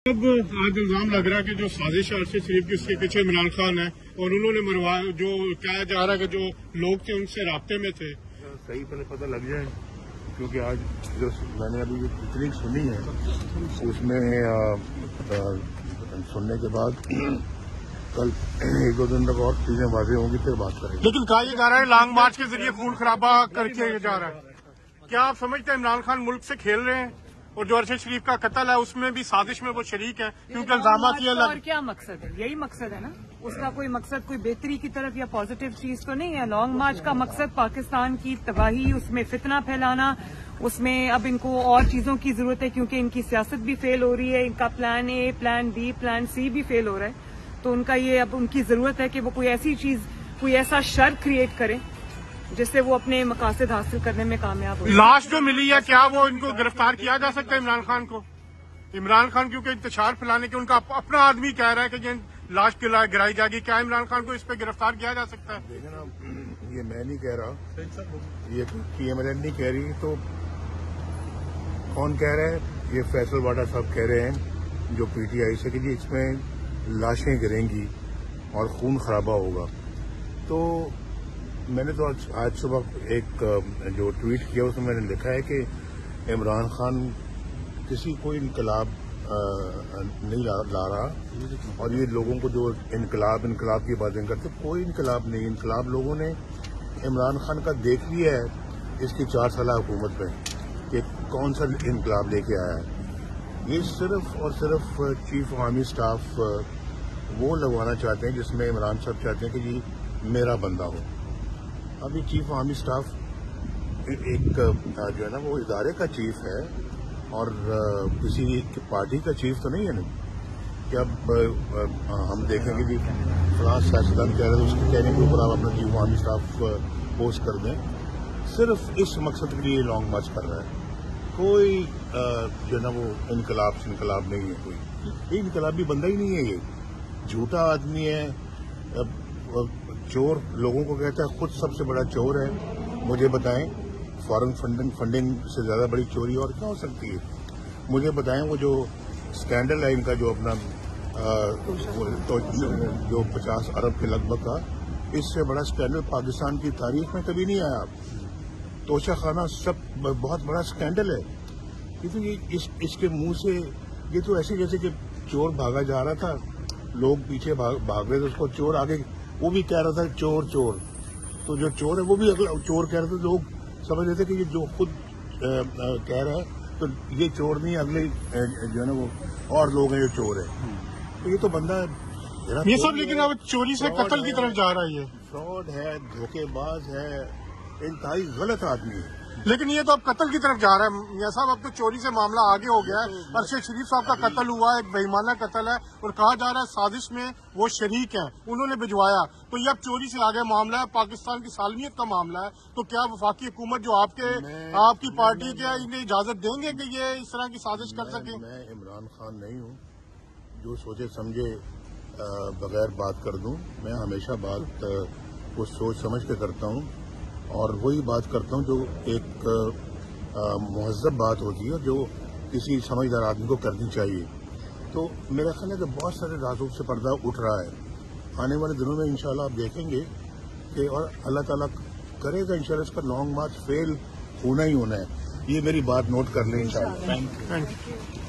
اب آج الزام لگ رہا ہے کہ جو سازش ہے ارشد شریف کی اس کے پیچھے عمران خان ہے اور انہوں نے مروایا، جو کہا جا رہا ہے کہ جو لوگ تھے ان سے رابطے میں تھے. صحیح پہلے پتہ لگ جائے، کیونکہ آج جو میں نے ابھی اتنی سنی ہے اس میں سننے کے بعد کل ایک دو دن تک اور چیزیں واضح ہوں گی پھر بات کریں گے. لیکن کہا یہ جا رہا ہے لانگ مارچ کے ذریعے خون خرابہ کر کے جا رہا ہے. کیا آپ سمجھتے ہیں عمران خان ملک سے کھیل رہے ہیں اور جو ارشد شریف کا قتل ہے اس میں بھی سازش میں وہ شریک ہے؟ کیونکہ الزامات یہ اور کیا مقصد ہے؟ یہی مقصد ہے نا اس کا. کوئی مقصد کوئی بہتری کی طرف یا پازیٹیو چیز تو نہیں ہے. لانگ مارچ کا مقصد پاکستان کی تباہی، اس میں فتنہ پھیلانا، اس میں اب ان کو اور چیزوں کی ضرورت ہے کیونکہ ان کی سیاست بھی فیل ہو رہی ہے. ان کا plan a, plan be, plan سی بھی فیل ہو رہا ہے. تو ان کا یہ اب ان کی ضرورت ہے کہ وہ کوئی ایسی چیز، کوئی ایسا شر کریٹ کریں جس سے وہ اپنے مقاصد حاصل کرنے میں کامیاب ہو. لاش جو ملی ہے کیا وہ ان کو گرفتار کیا جا سکتا ہے عمران خان کو؟ عمران خان کیونکہ انتشار پھیلانے کے ان کا اپنا آدمی کہہ رہا ہے کہ یہ لاش گرائی جائے گی، کیا عمران خان کو اس پہ گرفتار کیا جا سکتا ہے؟ دیکھیں نا، یہ میں نہیں کہہ رہا، یہ پی ایم ایل این نہیں کہہ رہی، تو کون کہہ رہا ہے؟ یہ فیصل واڈا صاحب کہہ رہے ہیں جو پی ٹی آئی سے کہ جی اس میں لاشیں گریں گی اور خون خرابہ ہوگا. تو میں نے تو آج صبح ایک جو ٹویٹ کیا اس میں میں نے لکھا ہے کہ عمران خان کسی کوئی انقلاب نہیں لا رہا، اور یہ لوگوں کو جو انقلاب کی باتیں کرتے، کوئی انقلاب نہیں. انقلاب لوگوں نے عمران خان کا دیکھ لیا ہے اس کی 4 سالہ حکومت میں کہ کون سا انقلاب لے کے آیا ہے. یہ صرف اور صرف چیف آرمی اسٹاف وہ لگوانا چاہتے ہیں جس میں عمران صاحب چاہتے ہیں کہ جی میرا بندہ ہو. ابھی چیف آرمی اسٹاف ایک جو ہے نا وہ ادارے کا چیف ہے اور کسی پارٹی کا چیف تو نہیں ہے نا کہ اب ہم دیکھیں گے جی فلاں سیاستدان کہہ رہے ہیں اس کے کہنے کے اوپر آپ اپنا چیف آرمی اسٹاف پوسٹ کر دیں. صرف اس مقصد کے لیے لانگ مارچ کر رہا ہے. کوئی جو ہے نا وہ انقلاب نہیں ہے. کوئی انقلابی بندہ ہی نہیں ہے. یہ جھوٹا آدمی ہے، چور لوگوں کو کہتا ہے، خود سب سے بڑا چور ہے. مجھے بتائیں فارن فنڈنگ سے زیادہ بڑی چوری اور کیا ہو سکتی ہے؟ مجھے بتائیں وہ جو اسکینڈل ہے ان کا جو اپنا جو 50 ارب کے لگ بھگ کا، اس سے بڑا اسکینڈل پاکستان کی تاریخ میں کبھی نہیں آیا. توشہ خانہ سب بہت بڑا اسکینڈل ہے. کیونکہ اس کے منہ سے یہ تو ایسے جیسے کہ چور بھاگا جا رہا تھا، لوگ پیچھے بھاگ رہے تھے، اس کو چور آگے وہ بھی کہہ رہا تھا چور چور. تو جو چور ہے وہ بھی اگلا چور کہہ رہا تھا. لوگ سمجھ رہے تھے کہ یہ جو خود کہہ رہا ہے تو یہ چور نہیں، اگلے جو ہے نا وہ اور لوگ ہیں جو چور ہیں. تو یہ تو بندہ یہ سب لیکن اب چوری سے قتل کی طرف جا رہا ہے. یہ فراڈ ہے، دھوکے باز ہے، انتہائی غلط آدمی ہے. لیکن یہ تو اب قتل کی طرف جا رہا ہے میاں صاحب. اب تو چوری سے معاملہ آگے ہو گیا ہے. ارشد شریف صاحب کا قتل ہوا ہے، ایک بے ایمانہ قتل ہے، اور کہا جا رہا ہے سازش میں وہ شریک ہیں، انہوں نے بھجوایا. تو یہ اب چوری سے آگے معاملہ ہے، پاکستان کی سالمیت کا معاملہ ہے. تو کیا وفاقی حکومت جو آپ کی پارٹی کے انہیں اجازت دیں گے کہ یہ اس طرح کی سازش کر سکیں؟ میں عمران خان نہیں ہوں جو سوچے سمجھے بغیر بات کر دوں. میں ہمیشہ بات کو سوچ سمجھ کے کرتا ہوں، اور وہی بات کرتا ہوں جو ایک مہذب بات ہوتی ہے جو کسی سمجھدار آدمی کو کرنی چاہیے. تو میرا خیال ہے کہ بہت سارے رازوں سے پردہ اٹھ رہا ہے. آنے والے دنوں میں انشاءاللہ آپ دیکھیں گے کہ اور اللہ تعالیٰ کرے گا انشاءاللہ اس کا لانگ مارچ فیل ہونا ہی ہونا ہے. یہ میری بات نوٹ کر لیں انشاءاللہ. Thank you.